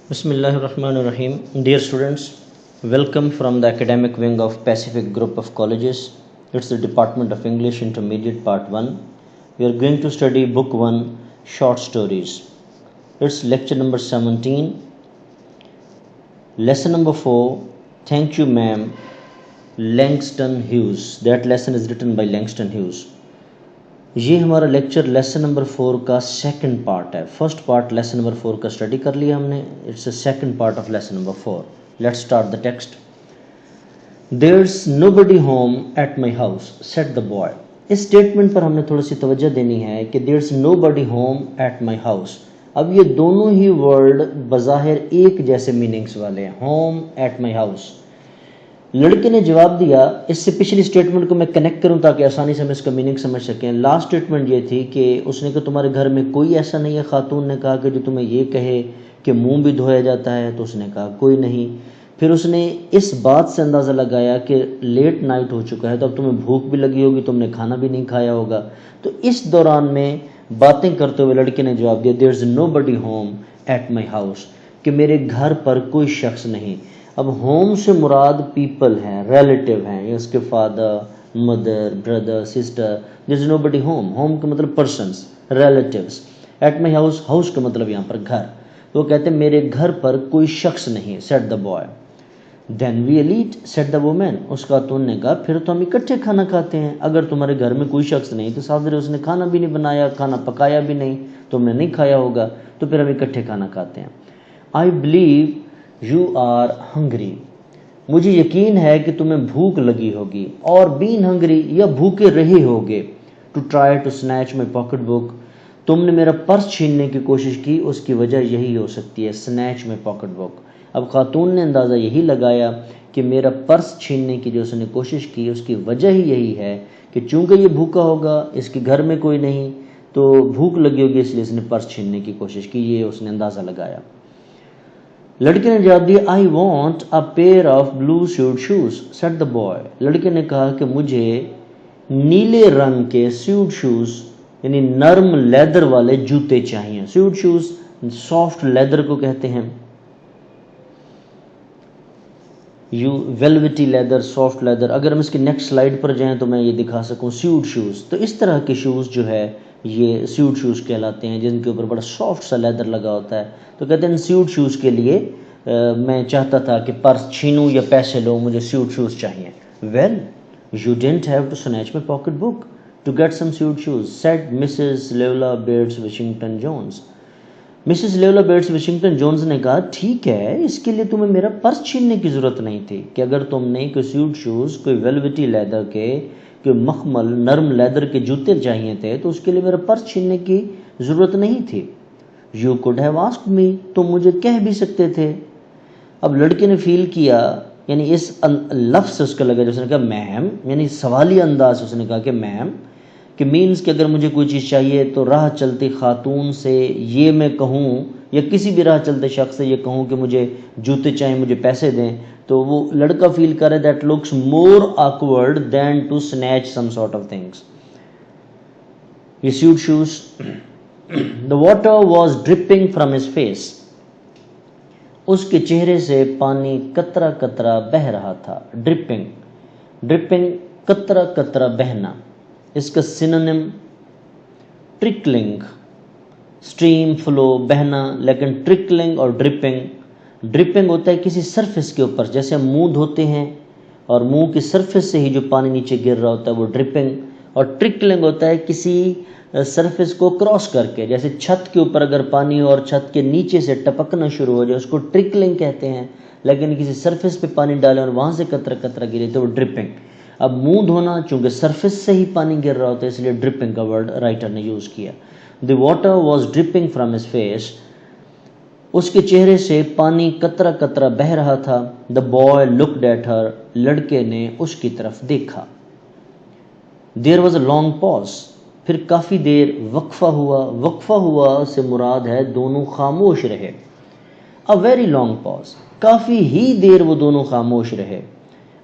Bismillah ar-Rahman ar-Rahim. Dear students, welcome from the academic wing of Pacific Group of Colleges. It's the Department of English Intermediate Part 1. We are going to study Book 1, Short Stories. It's lecture number 17. Lesson number 4, Thank You Ma'am, Langston Hughes. That lesson is written by Langston Hughes. یہ ہمارا lecture lesson number 4 کا second part ہے. First part lesson number 4 کا study کر لیا ہم نے. It's a second part of lesson number 4. Let's start the text. There's nobody home at my house sat the boy. اس statement پر ہم نے تھوڑی سی توجہ دینی ہے کہ there's nobody home at my house. اب یہ دونوں ہی ورڈ بظاہر ایک جیسے میننگس والے ہیں. Home at my house. لڑکے نے جواب دیا. اس سے پچھلی اسٹیٹمنٹ کو میں کنیکٹ کروں تاکہ آسانی سے ہم اس کا میننگ سمجھ سکیں. لاسٹ اسٹیٹمنٹ یہ تھی کہ اس نے کہا تمہارے گھر میں کوئی ایسا نہیں ہے. خاتون نے کہا کہ جو تمہیں یہ کہے کہ منہ بھی دھویا جاتا ہے. تو اس نے کہا کوئی نہیں. پھر اس نے اس بات سے اندازہ لگایا کہ لیٹ نائٹ ہو چکا ہے تو اب تمہیں بھوک بھی لگی ہوگی, تم نے کھانا بھی نہیں کھایا ہوگا. تو اس دوران میں باتیں کرتے ہوئے لڑکے نے جواب دیا there is nobody home at my house, کہ میرے گھر پر کوئی شخص نہیں. اب ہوم سے مراد پیپل ہیں, ریلیٹیو ہیں, اس کے father, mother, brother, sister. There is nobody home. Home کا مطلب persons, relatives. At my house, house کا مطلب یہاں پر گھر. تو وہ کہتے ہیں میرے گھر پر کوئی شخص نہیں. Sat the boy. Then we at sat the woman. اس خاتون نے کہا پھر تو ہم اکٹھے کھانا کھاتے ہیں. اگر تمہارے گھر میں کوئی شخص نہیں تو صاحب اس نے کھانا بھی نہیں بنایا, کھانا پکایا بھی نہیں, تم نے نہیں کھایا ہوگا, تو پھر ہم اکٹھے کھانا کھاتے ہیں. I believe you are hungry. مجھے یقین ہے کہ تمہیں بھوک لگی ہوگی. اور بین ہنگری, یا بھوکے رہے ہوگے. To try to snatch my pocketbook. تم نے میرا پرس چھیننے کی کوشش کی, اس کی وجہ یہی ہو سکتی ہے. سنیچ مائی پاکٹ بک. اب خاتون نے اندازہ یہی لگایا کہ میرا پرس چھیننے کی جو اس نے کوشش کی اس کی وجہ ہی یہی ہے کہ چونکہ یہ بھوکا ہوگا, اس کے گھر میں کوئی نہیں, تو بھوک لگی ہوگی اس لیے اس نے پرس چھیننے کی کوشش کی. یہ اس نے اندازہ لگایا. لڑکے نے جواب دیا I want a pair of blue suede shoes said the boy. لڑکے نے کہا کہ مجھے نیلے رنگ کے سیوڈ شوز یعنی نرم لیدر والے جوتے چاہیے. سیوڈ شوز سافٹ لیدر کو کہتے ہیں. ویلویٹی لیدر, سافٹ لیدر. اگر ہم اس کی نیکسٹ سلائیڈ پر جائیں تو میں یہ دکھا سکوں سیوڈ شوز. تو اس طرح کے شوز جو ہے یہ سیوڈ شوز کہلاتے ہیں, جن کے اوپر بڑا سافٹ سا لیدر لگا ہوتا ہے. تو کہتے ہیں سیوڈ شوز کے لیے میں چاہتا تھا کہ پرس چھینوں یا پیسے لو, مجھے سیوڈ شوز چاہیے. Well you don't have to snatch my pocketbook to get some suede shoes said Mrs Luella Bates Washington Jones. Mrs Luella Bates Washington Jones نے کہا ٹھیک ہے, اس کے لیے تمہیں میرا پرس چھیننے کی ضرورت نہیں تھی, کہ اگر تم نے کوئی سیوڈ شوز, کوئی ویلویٹی لیدر کے, کوئی مخمل نرم لیدر کے جوتے چاہیے تھے تو اس کے لیے میرا پرس چھیننے کی ضرورت نہیں تھی. یو کوڈ ہیو آسکڈ می. تم مجھے کہہ بھی سکتے تھے. اب لڑکے نے فیل کیا, یعنی اس لفظ اس کا لگا جو اس نے کہا میم, یعنی سوالی انداز اس نے کہا کہ میم, کہ مینس کہ اگر مجھے کوئی چیز چاہیے تو راہ چلتی خاتون سے یہ میں کہوں, یا کسی بھی راہ چلتے شخص سے یہ کہوں کہ مجھے جوتے چاہیے, مجھے پیسے دیں, تو وہ لڑکا فیل کر رہا ہے that looks more awkward than to snatch some sort of things. یہ suede shoes. The water was dripping from his face. اس کے چہرے سے پانی قطرہ قطرہ بہہ رہا تھا. ڈرپنگ, ڈرپنگ قطرہ قطرہ بہنا. اس کا سینونیم ٹرکلنگ, سٹریم, فلو, بہنا. لیکن ٹرکلنگ اور ڈرپنگ, ڈرپنگ ہوتا ہے کسی سرفیس کے اوپر, جیسے ہم منہ دھوتے ہیں اور منہ کی سرفیس سے ہی جو پانی نیچے گر رہا ہوتا ہے وہ ڈرپنگ. اور ٹرکلنگ ہوتا ہے کسی سرفیس کو کراس کر کے, جیسے چھت کے اوپر اگر پانی اور چھت کے نیچے سے ٹپکنا شروع ہو جائے اس کو ٹرکلنگ کہتے ہیں. لیکن کسی سرفیس پہ پانی ڈالیں اور وہاں سے قطرہ قطرہ گرے تو وہ ڈرپنگ. اب منہ دھونا چونکہ سرفیس سے ہی پانی گر رہا ہوتا ہے اس لیے ڈرپنگ کا ورڈ رائٹر نے یوز کیا. The water was dripping from his face. اس کے چہرے سے پانی قطرہ قطرہ بہہ رہا تھا. The boy looked at her. لڑکے نے اس کی طرف دیکھا. There was a long pause. پھر کافی دیر وقفہ ہوا. وقفہ ہوا سے مراد ہے دونوں خاموش رہے. اے ویری لانگ پاز. کافی ہی دیر وہ دونوں خاموش رہے.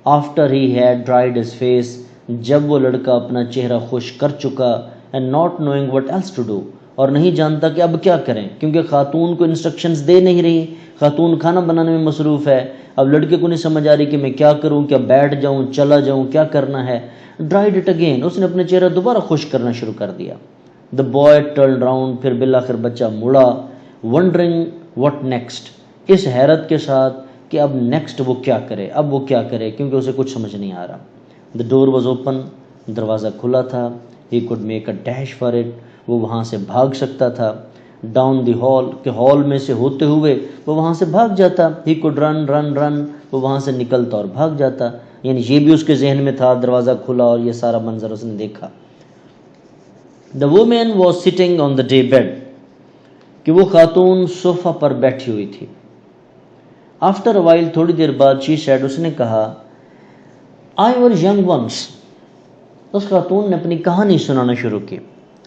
After he had dried his face. جب وہ لڑکا اپنا چہرہ خشک کر چکا. And not knowing what else to do. اور نہیں جانتا کہ اب کیا کریں، کیونکہ خاتون کو انسٹرکشنز دے نہیں رہی، خاتون کھانا بنانے میں مصروف ہے. اب لڑکے کو نہیں سمجھ آ رہی کہ میں کیا کروں، کیا بیٹھ جاؤں، چلا جاؤں، کیا کرنا ہے. ڈرائیڈ اٹ اگین، اس نے اپنے چہرہ دوبارہ خشک کرنا شروع کر دیا. دا بوائے ٹرن راؤنڈ، پھر بالآخر بچہ مڑا. ونڈرنگ واٹ نیکسٹ، اس حیرت کے ساتھ کہ اب نیکسٹ وہ کیا کرے، اب وہ کیا کرے، کیونکہ اسے کچھ سمجھ نہیں آ رہا. دا ڈور واز اوپن، دروازہ کھلا تھا. He could make A dash for it, وہ وہاں سے بھاگ سکتا تھا. ڈاؤن دی ہال، کہ ہال میں سے ہوتے ہوئے وہ وہاں سے بھاگ جاتا. ہی کوڈ رن رن رن، وہ وہاں سے نکلتا اور بھاگ جاتا. یعنی یہ بھی اس کے ذہن میں تھا، دروازہ کھلا اور یہ سارا منظر اس نے دیکھا. The woman was sitting on the day bed, کہ وہ خاتون صوفہ پر بیٹھی ہوئی تھی. آفٹر اے وائل، تھوڑی دیر بعد، شی سیڈ، اس نے کہا، آئی ور ینگ ونس. اس خاتون نے اپنی کہانی سنانا شروع کی.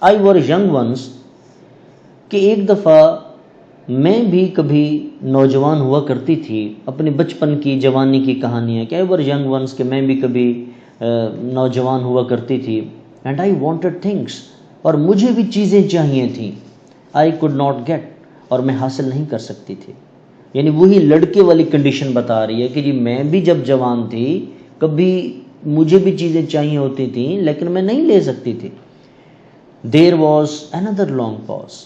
آئی ور ینگ ونس، کہ ایک دفعہ میں بھی کبھی نوجوان ہوا کرتی تھی. اپنے بچپن کی، جوانی کی کہانی ہے کہ آئی ور ینگ ونس، کہ میں بھی کبھی نوجوان ہوا کرتی تھی. اینڈ آئی وانٹڈ تھنگس، اور مجھے بھی چیزیں چاہیے تھیں. آئی کوڈ ناٹ گیٹ، اور میں حاصل نہیں کر سکتی تھی. یعنی وہی لڑکے والی کنڈیشن بتا رہی ہے کہ جی میں بھی جب جوان تھی کبھی مجھے بھی چیزیں چاہیے ہوتی تھیں لیکن میں نہیں لے سکتی تھی. There was another long pause.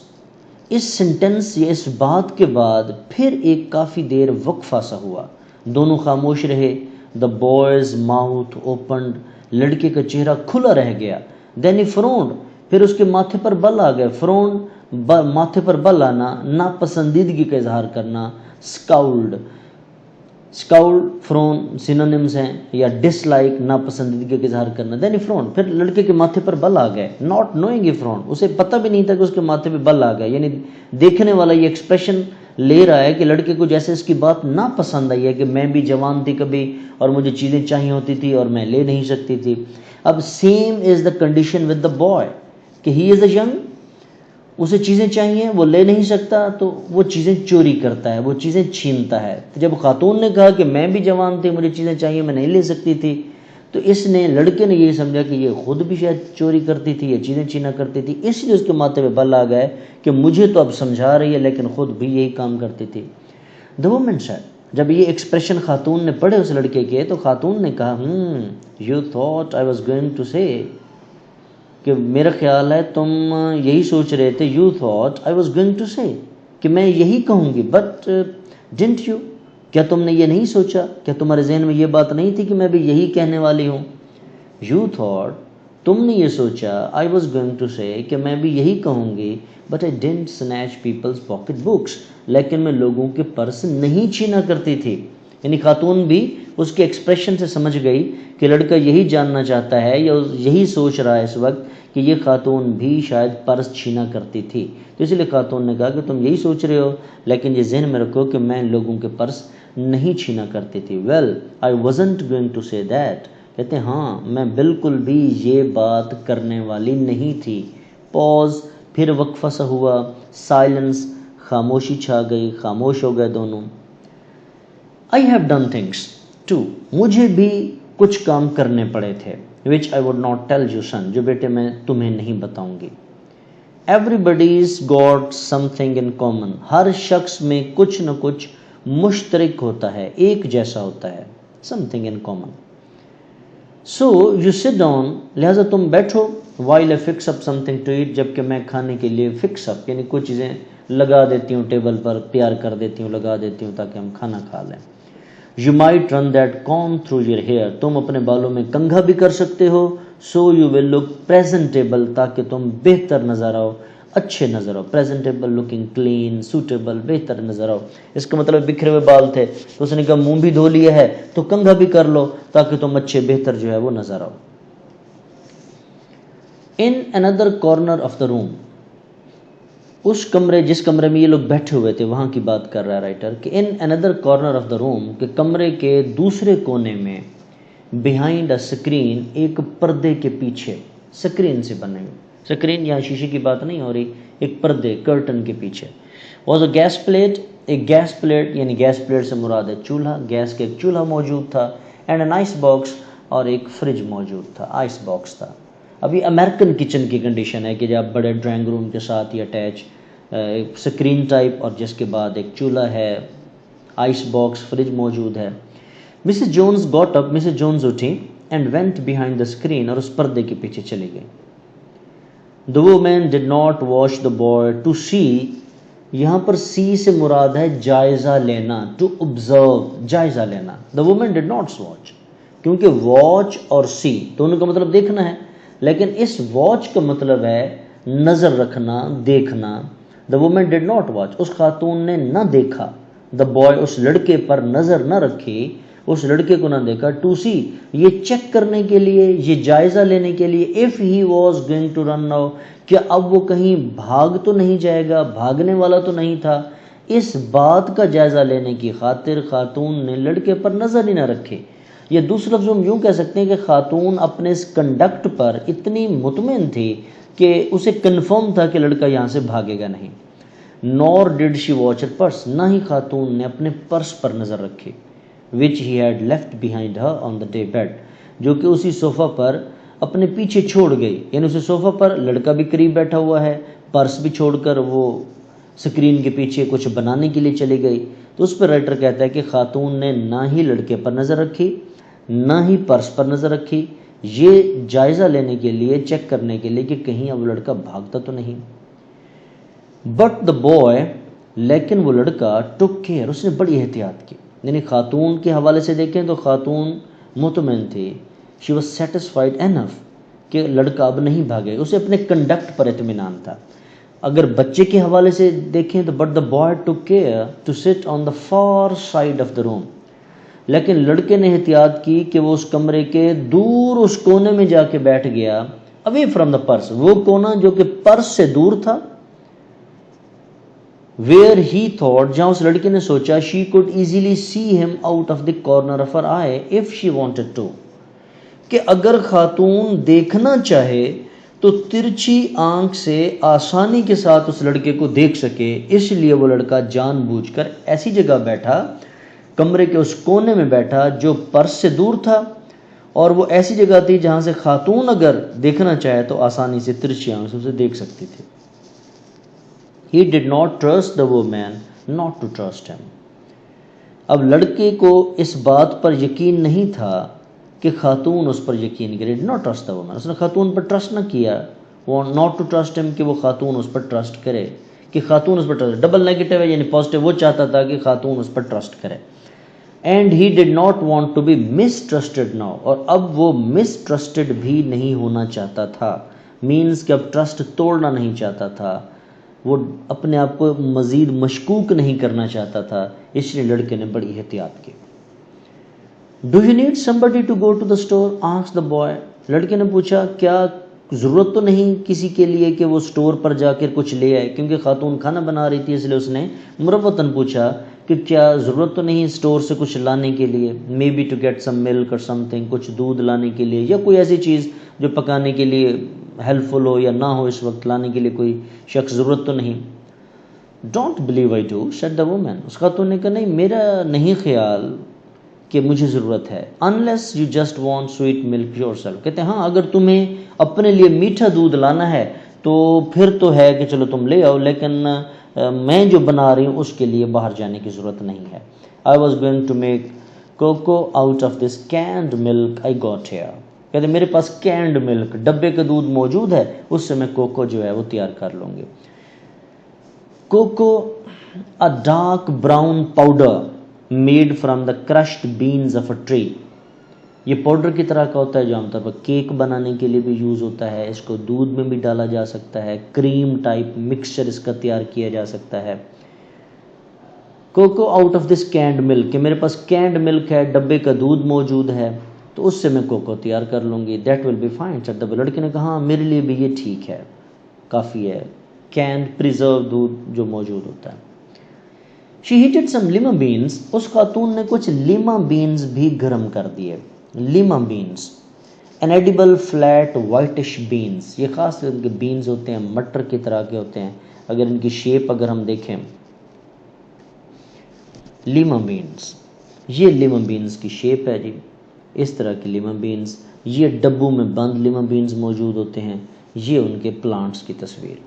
اس سینٹنس یا اس بات کے بعد پھر ایک کافی دیر وقفہ سا ہوا. دونوں خاموش رہے. دا بوائز ماؤتھ اوپنڈ، لڑکے کا چہرہ کھلا رہ گیا. دین ہی فرونڈ، پھر اس کے ماتھے پر بل آ گئے. فرونڈ، ماتھے پر بل آنا، ناپسندیدگی کا اظہار کرنا. اسکاؤلڈ، اسکاؤلڈ فرون سینونیمز ہیں، یا ڈس لائک، ناپسندیدگی کا اظہار کرنا. دین ہی فرونڈ، پھر لڑکے کے ماتھے پر بل آ گئے. ناٹ نوئنگ ہی فرونڈ، اسے پتہ بھی نہیں تھا کہ اس کے ماتھے پہ بل آ گئے. یعنی دیکھنے والا یہ ایکسپریشن لے رہا ہے کہ لڑکے کو جیسے اس کی بات نا پسند آئی ہے کہ میں بھی جوان تھی کبھی اور مجھے چیزیں چاہیے ہوتی تھی اور میں لے نہیں سکتی تھی. اب same is the condition with the boy, کہ ہی از اے ینگ، اسے چیزیں چاہیے، وہ لے نہیں سکتا تو وہ چیزیں چوری کرتا ہے، وہ چیزیں چھینتا ہے. تو جب خاتون نے کہا کہ میں بھی جوان تھی، مجھے چیزیں چاہیے، میں نہیں لے سکتی تھی، تو اس نے، لڑکے نے یہ سمجھا کہ یہ خود بھی شاید چوری کرتی تھی یا چیزیں چھینا کرتی تھی، اس لیے اس کے ماتھے پہ بل آ گئے کہ مجھے تو اب سمجھا رہی ہے لیکن خود بھی یہی کام کرتی تھی. دا وومن سیڈ، جب یہ ایکسپریشن خاتون نے پڑھے اس لڑکے کے تو خاتون نے کہا، you thought I was going to say, کہ میرا خیال ہے تم یہی سوچ رہے تھے. You thought I was going to say, کہ میں یہی کہوں گی. بٹ ڈنٹ یو، کیا تم نے یہ نہیں سوچا، کیا تمہارے ذہن میں یہ بات نہیں تھی کہ میں بھی یہی کہنے والی ہوں. یو تھاٹ، تم نے یہ سوچا، آئی واز گوئنگ ٹو سے، کہ میں بھی یہی کہوں گی. But I didn't snatch people's pocketbooks, لیکن میں لوگوں کے پرس نہیں چھینا کرتی تھی. یعنی خاتون بھی اس کے ایکسپریشن سے سمجھ گئی کہ لڑکا یہی جاننا چاہتا ہے یا یہی سوچ رہا ہے اس وقت کہ یہ خاتون بھی شاید پرس چھینا کرتی تھی. تو اس لیے خاتون نے کہا کہ تم یہی سوچ رہے ہو لیکن یہ ذہن میں رکھو کہ میں لوگوں کے پرس نہیں چھینا کرتی تھی. Well I wasn't going to say that, کہتے ہیں ہاں میں بالکل بھی یہ بات کرنے والی نہیں تھی. پوز، پھر وقفہ سا ہوا. سائلنس، خاموشی چھا گئی، خاموش ہو گئے دونوں. I have done things too، مجھے بھی کچھ کام کرنے پڑے تھے. which I would not tell you son، جو بیٹے میں تمہیں نہیں بتاؤں گی. Everybody's got something in common، ہر شخص میں کچھ نہ کچھ مشترک ہوتا ہے، ایک جیسا ہوتا ہے. something in common. so you sit down، لہذا تم بیٹھو. while I fix up something to eat، جبکہ میں کھانے کے لیے fix up یعنی کچھ چیزیں لگا دیتی ہوں ٹیبل پر، تیار کر دیتی ہوں، لگا دیتی ہوں تاکہ ہم کھانا کھا لیں. You might run that comb through your hair، تم اپنے بالوں میں کنگھا بھی کر سکتے ہو. so you will look presentable، تاکہ تم بہتر نظر آؤ، اچھے نظر آؤ. presentable، looking clean، suitable، بہتر نظر آؤ. اس کا مطلب بکھرے ہوئے بال تھے تو اس نے کہا منہ بھی دھو لیا ہے تو کنگھا بھی کر لو تاکہ تم اچھے بہتر جو ہے وہ نظر آؤ. in another corner of the room، اس کمرے، جس کمرے میں یہ لوگ بیٹھے ہوئے تھے وہاں کی بات کر رہا ہے رائٹر، کہ ان اندر کارنر آف دا روم، کہ کمرے کے دوسرے کونے میں، بیہائنڈ اے اسکرین، ایک پردے کے پیچھے، سکرین سے بنے ہوئے، سکرین یہاں شیشے کی بات نہیں ہو رہی، ایک پردے، کرٹن کے پیچھے. واز اے گیس پلیٹ، ایک گیس پلیٹ، یعنی گیس پلیٹ سے مراد ہے چولہا، گیس کا ایک چولہا موجود تھا. اینڈ این آئس باکس، اور ایک فریج موجود تھا، آئس باکس تھا. اب یہ امریکن کچن کی کنڈیشن ہے کہ جب بڑے ڈرائنگ روم کے ساتھ یہ اٹیچ سکرین ٹائپ، اور جس کے بعد ایک چولہا ہے، آئس باکس، فریج موجود ہے۔ Mrs Jones got up, Mrs Jones اٹھی and went behind the screen, اور اس پردے کے پیچھے چلی گئی۔ The woman did not watch the boy to see، یہاں پر سی سے مراد ہے جائزہ لینا، to observe، جائزہ لینا۔ The woman did not watch، کیونکہ watch اور see دونوں کا مطلب دیکھنا ہے، لیکن اس watch کا مطلب ہے نظر رکھنا، دیکھنا۔ The woman did not watch، اس خاتون نے نہ دیکھا، the boy، اس لڑکے پر نظر نہ رکھی، اس لڑکے کو نہ دیکھا، ٹو سی، یہ چیک کرنے کے لیے، یہ جائزہ لینے کے لیے، if he was going to run now، کہ اب وہ کہیں بھاگ تو نہیں جائے گا، بھاگنے والا تو نہیں تھا۔ اس بات کا جائزہ لینے کی خاطر خاتون نے لڑکے پر نظر ہی نہ رکھے۔ یہ دوسرے لفظ ہم یوں کہہ سکتے ہیں کہ خاتون اپنے اس کنڈکٹ پر اتنی مطمئن تھی کہ اسے کنفرم تھا کہ لڑکا یہاں سے بھاگے گا نہیں۔ nor did she watch her purse، نہ ہی خاتون نے اپنے پرس پر نظر رکھی، which he had left behind her on the day bed، جو کہ اسی صوفہ پر اپنے پیچھے چھوڑ گئی، یعنی اسی صوفہ پر لڑکا بھی قریب بیٹھا ہوا ہے، پرس بھی چھوڑ کر وہ سکرین کے پیچھے کچھ بنانے کے لیے چلی گئی۔ تو اس پر رائٹر کہتا ہے کہ خاتون نے نہ ہی لڑکے پر نظر رکھی، نہ ہی پرس پر نظر رکھی، یہ جائزہ لینے کے لیے، چیک کرنے کے لیے کہ کہیں اب لڑکا بھاگتا تو نہیں۔ بٹ دا بوائے، لیکن وہ لڑکا ٹک کیئر، اس نے بڑی احتیاط کی، یعنی خاتون کے حوالے سے دیکھیں تو خاتون مطمئن تھی، شی واز سیٹسفائڈ انف، کہ لڑکا اب نہیں بھاگے، اسے اپنے کنڈکٹ پر اطمینان تھا۔ اگر بچے کے حوالے سے دیکھیں تو but the boy took care to sit on the far side of the room, لیکن لڑکے نے احتیاط کی کہ وہ اس کمرے کے دور اس کونے میں جا کے بیٹھ گیا، اوے فرام دا پرس، وہ کونا جو کہ پرس سے دور تھا، where he thought، جہاں اس لڑکے نے سوچا، she could easily see him out of the corner of her eye if she wanted to، کہ اگر خاتون دیکھنا چاہے تو ترچھی آنکھ سے آسانی کے ساتھ اس لڑکے کو دیکھ سکے، اس لیے وہ لڑکا جان بوجھ کر ایسی جگہ بیٹھا، کمرے کے اس کونے میں بیٹھا جو پرس سے دور تھا، اور وہ ایسی جگہ تھی جہاں سے خاتون اگر دیکھنا چاہے تو آسانی سے ترچھی آنکھ سے اسے دیکھ سکتی تھی۔ He did not trust the woman not to trust him، اب لڑکے کو اس بات پر یقین نہیں تھا کہ خاتون اس پر یقین کرے، did not trust the woman، اس نے خاتون پر ٹرسٹ نہ کیا، وہ not to trust him کہ وہ خاتون اس پر ٹرسٹ کرے، کہ خاتون اس پر ٹرسٹ، ڈبل نیگیٹو ہے یعنی پازیٹیو، وہ چاہتا تھا کہ خاتون اس پر ٹرسٹ کرے۔ And he did not want to be mistrusted now, اور اب وہ مس ٹرسٹڈ بھی نہیں ہونا چاہتا تھا، مینس کہ اب ٹرسٹ توڑنا نہیں چاہتا تھا، وہ اپنے آپ کو مزید مشکوک نہیں کرنا چاہتا تھا، اس لیے لڑکے نے بڑی احتیاط کی۔ Do you need somebody to go to the store asked the boy، لڑکے نے پوچھا کیا ضرورت تو نہیں کسی کے لیے کہ وہ اسٹور پر جا کر کچھ لے آئے، کیونکہ خاتون کھانا بنا رہی تھی، اس لیے اس نے مروتاً پوچھا کہ کیا ضرورت تو نہیں اسٹور سے کچھ لانے کے لیے، maybe to get some milk or some thing, کچھ دودھ لانے کے لیے یا کوئی ایسی چیز جو پکانے کے لیے ہیلپ فل ہو یا نہ ہو، اس وقت لانے کے لیے کوئی شخص ضرورت تو نہیں۔ Don't believe I do said the woman، اس خاتون نے کہا نہیں میرا نہیں خیال کہ مجھے ضرورت ہے، unless you just want sweet milk yourself، کہتے ہیں ہاں اگر تمہیں اپنے لیے میٹھا دودھ لانا ہے تو پھر تو ہے کہ چلو تم لے آؤ، لیکن میں جو بنا رہی ہوں اس کے لیے باہر جانے کی ضرورت نہیں ہے۔ I was going to make cocoa out of this canned milk I got here، کہتے ہیں میرے پاس کینڈ ملک، ڈبے کا دودھ موجود ہے، اس سے میں کوکو جو ہے وہ تیار کر لوں گی۔ Cocoa a dark brown powder made from the crushed beans of a tree، یہ پاؤڈر کی طرح کا ہوتا ہے جو عام طور پر کیک بنانے کے لیے بھی یوز ہوتا ہے، اس کو دودھ میں بھی ڈالا جا سکتا ہے، کریم ٹائپ مکسچر اس کا تیار کیا جا سکتا ہے۔ کوکو آؤٹ آف دس کینڈ ملک، کہ میرے پاس کینڈ ملک ہے، ڈبے کا دودھ موجود ہے، تو اس سے میں کوکو تیار کر لوں گی۔ That will be fine said the boy، لڑکے نے کہا ہاں میرے لیے بھی یہ ٹھیک ہے، کافی ہے، کینڈ پریزرو دودھ جو موجود ہوتا ہے۔ She heated some lima beans، اس خاتون نے کچھ لیما بینز بھی گرم کر دیے۔ Lima beans an edible flat whitish beans، یہ خاص قسم کے بینز ہوتے ہیں، مٹر کی طرح کے ہوتے ہیں، اگر ان کی شیپ اگر ہم دیکھیں، لیما بینز، یہ لیما بینز کی شیپ ہے جی، اس طرح کی لیما بینز یہ ڈبوں میں بند لیما بینز موجود ہوتے ہیں، یہ ان کے پلانٹس کی تصویر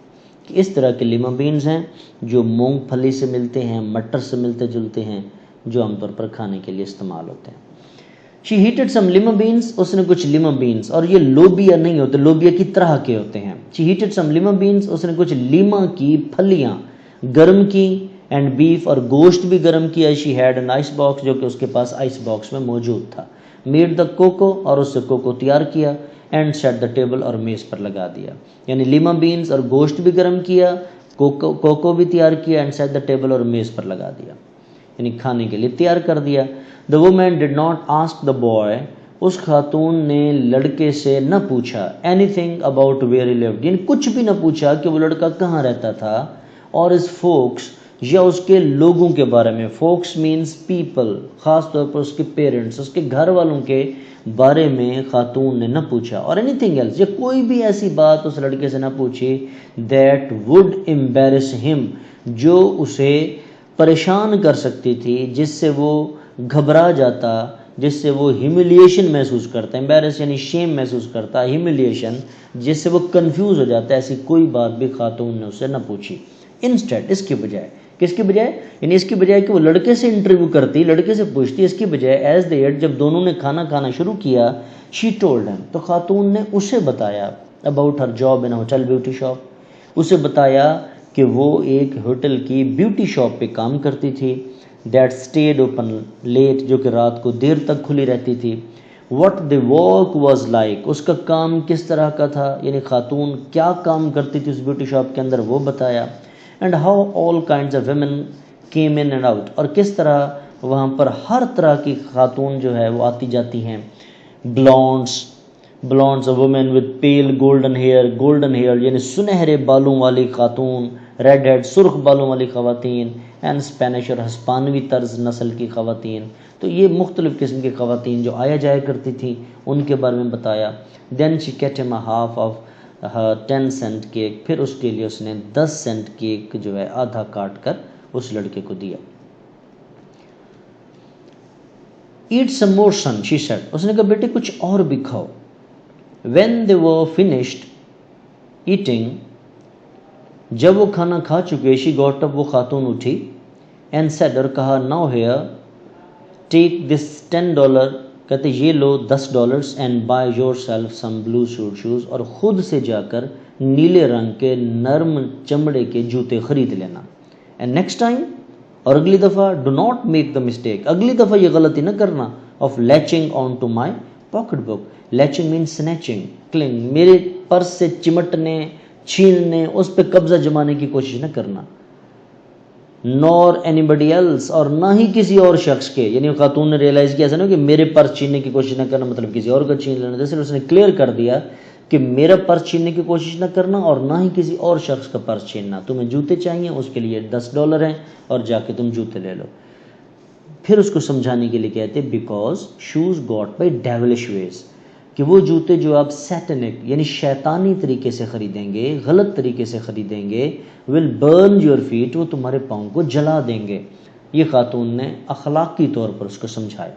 کہ اس طرح کے لیما بینز ہیں جو مونگ پھلی سے ملتے ہیں، مٹر سے ملتے جلتے ہیں، جو عام طور پر کھانے کے لیے استعمال ہوتے ہیں۔ She heated some lima beans، اس نے کچھ لیما بینز، اور یہ لوبیا نہیں ہوتے، لوبیا کی طرح کے ہوتے ہیں۔ She heated some lima beans، اس نے کچھ لیما کی پھلیاں گرم کی، اینڈ بیف، اور گوشت بھی گرم کیا۔ She had an ice box، جو کہ اس کے پاس آئس باکس میں موجود تھا۔ Made the cocoa، اور اس سے کوکو تیار کیا، اینڈ set the table، اور میز پر لگا دیا۔ یعنی لیما بینز اور گوشت بھی گرم کیا، کوکو بھی تیار کیا، اینڈ set the table، اور میز پر لگا دیا، یعنی کھانے کے لیے تیار کر دیا۔ The woman did not ask the boy، اس خاتون نے لڑکے سے نہ پوچھا anything about where he lived، یعنی کچھ بھی نہ پوچھا کہ وہ لڑکا کہاں رہتا تھا، اور اس فوکس یا اس کے لوگوں کے بارے میں، فوکس مینز پیپل، خاص طور پر اس کے پیرنٹس، اس کے گھر والوں کے بارے میں خاتون نے نہ پوچھا، اور اینی تھنگ ایلس، یا کوئی بھی ایسی بات اس لڑکے سے نہ پوچھی that would embarrass him، جو اسے پریشان کر سکتی تھی، جس سے وہ گھبرا جاتا، جس سے وہ ہیوملیشن محسوس کرتا، امبیرس یعنی شیم محسوس کرتا، ہیوملیشن جس سے وہ کنفیوز ہو جاتا ہے، ایسی کوئی بات بھی خاتون نے اسے نہ پوچھی۔ انسٹیڈ، اس کی بجائے، کس کی بجائے؟ یعنی اس کی بجائے کہ وہ لڑکے سے انٹرویو کرتی، لڑکے سے پوچھتی، اس کی بجائے ایز دے ایٹ، جب دونوں نے کھانا کھانا شروع کیا، شی ٹولڈ ہم، تو خاتون نے اسے بتایا about her job in hotel beauty shop, اسے بتایا کہ وہ ایک ہوٹل کی بیوٹی شاپ پہ کام کرتی تھی، that stayed open late، جو کہ رات کو دیر تک کھلی رہتی تھی۔ what the work was like، اس کا کام کس طرح کا تھا، یعنی خاتون کیا کام کرتی تھی اس بیوٹی شاپ کے اندر، وہ بتایا۔ and how all kinds of women came in and out، اور کس طرح وہاں پر ہر طرح کی خاتون جو ہے وہ آتی جاتی ہیں۔ blondes a woman with pale golden hair یعنی سنہرے بالوں والی خاتون، ریڈ ہیڈ سرخ بالوں والی خواتین، اینڈ اسپینش اور ہسپانوی طرز نسل کی خواتین، تو یہ مختلف قسم کی خواتین جو آیا جایا کرتی تھیں ان کے بارے میں بتایا۔ دین she cut him a half of her 10 cent cake، پھر اس کے لیے اس نے 10 سینٹ کیک جو ہے آدھا کاٹ کر اس لڑکے کو دیا۔ eat some more son، she said، اس نے کہا بیٹے کچھ اور بھی کھاؤ۔ when they were finished eating، جب وہ کھانا کھا چکے، she got up، وہ خاتون اٹھی، and said، اور کہا now here take this $10، کہتے یہ لو $10 and buy yourself some blue suede shoes، اور خود سے جا کر نیلے رنگ کے نرم چمڑے کے جوتے خرید لینا۔ and next time، اور اگلی دفعہ do not make the mistake، اگلی دفعہ یہ غلطی نہ کرنا of latching on to my pocket book، latching means snatching، cling، میرے پرس سے چمٹنے، چھیننے، اس پہ قبضہ جمانے کی کوشش نہ کرنا۔ nor anybody else، اور نہ ہی کسی اور شخص کے، یعنی خاتون نے ریئلائز کیا ایسا نہیں کہ میرے پرس چھیننے کی کوشش نہ کرنا مطلب کسی اور کا چھین لینا، جیسے اس نے کلیئر کر دیا کہ میرا پرس چھیننے کی کوشش نہ کرنا اور نہ ہی کسی اور شخص کا پرس چھیننا، تمہیں جوتے چاہیے اس کے لیے $10 ہیں اور جا کے تم جوتے لے لو۔ پھر اس کو سمجھانے کے لیے کہتے بیکاز شوز گاٹ بائی ڈیولش ویز، کہ وہ جوتے جو آپ سیٹنک یعنی شیطانی طریقے سے خریدیں گے، غلط طریقے سے خریدیں گے، ول برن یور فیٹ، وہ تمہارے پاؤں کو جلا دیں گے۔ یہ خاتون نے اخلاقی طور پر اس کو سمجھایا۔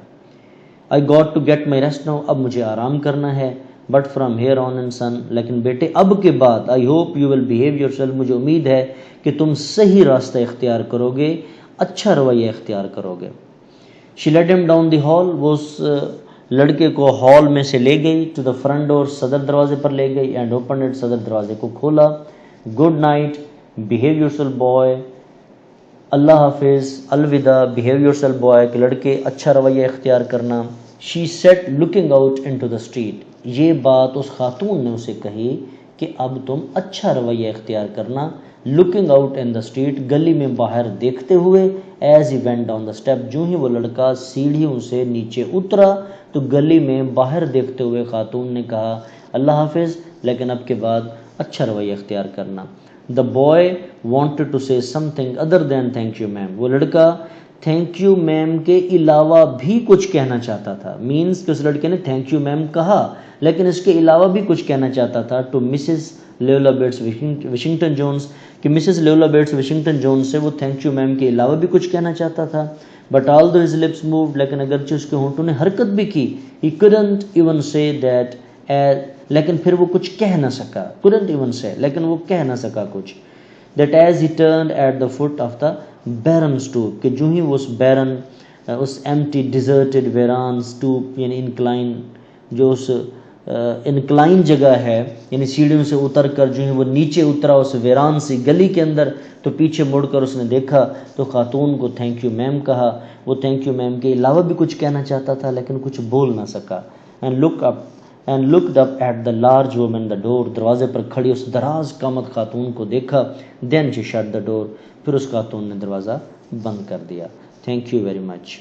I got to get my rest now, اب مجھے آرام کرنا ہے، but from here on in son, لیکن بیٹے اب کے بعد I hope you will behave yourself, مجھے امید ہے کہ تم صحیح راستہ اختیار کرو گے، اچھا رویہ اختیار کرو گے۔ She led him down the hall, وہ اس لڑکے کو ہال میں سے لے گئی، ٹو دا فرنٹ ڈور، صدر دروازے پر لے گئی، اینڈ اوپن اٹ، صدر دروازے کو کھولا۔ Good night, behave yourself boy, اللہ حافظ، الوداع، بیہیو یور سیلف بوائے، کہ لڑکے اچھا رویہ اختیار کرنا۔ She sat looking out into the street, یہ بات اس خاتون نے اسے کہی کہ اب تم اچھا رویہ اختیار کرنا، looking out in the street, گلی میں باہر دیکھتے ہوئے، as he went down the step, جو ہی وہ لڑکا سیڑھیوں سے نیچے اترا تو گلی میں باہر دیکھتے ہوئے خاتون نے کہا اللہ حافظ، لیکن اب کے بعد اچھا رویہ اختیار کرنا۔ The boy wanted to say something other than thank you ma'am, وہ لڑکا تھینک یو میم کے علاوہ بھی کچھ کہنا چاہتا تھا، مینس کہ اس لڑکے نے تھینک یو میم کہا لیکن اس کے علاوہ بھی کچھ کہنا چاہتا تھا، to Mrs Luella Bates Washington Jones کہ Mrs Luella Bates Washington Jones سے وہ تھینک یو میم کے علاوہ بھی کچھ کہنا چاہتا تھا. But although his lips moved لیکن اگرچہ اس کے ہونٹوں نے حرکت بھی کی. ہی couldn't even say that لیکن پھر وہ کچھ کہہ نہ سکا. couldn't even say لیکن وہ کہہ نہ سکا کچھ. that as he turned at the foot of the barren stoop کہ جو ہی وہ اس barren اس empty deserted ویران stoop یعنی incline جو اس انکلائن جگہ ہے یعنی سیڑھیوں سے اتر کر جو ہے وہ نیچے اترا اس ویران سی گلی کے اندر تو پیچھے مڑ کر اس نے دیکھا تو خاتون کو تھینک یو میم کہا. وہ تھینک یو میم کے علاوہ بھی کچھ کہنا چاہتا تھا لیکن کچھ بول نہ سکا. And looked up at the large woman the door دروازے پر کھڑی اس دراز قامت خاتون کو دیکھا. then she shut the door پھر اس خاتون نے دروازہ بند کر دیا. Thank you very much.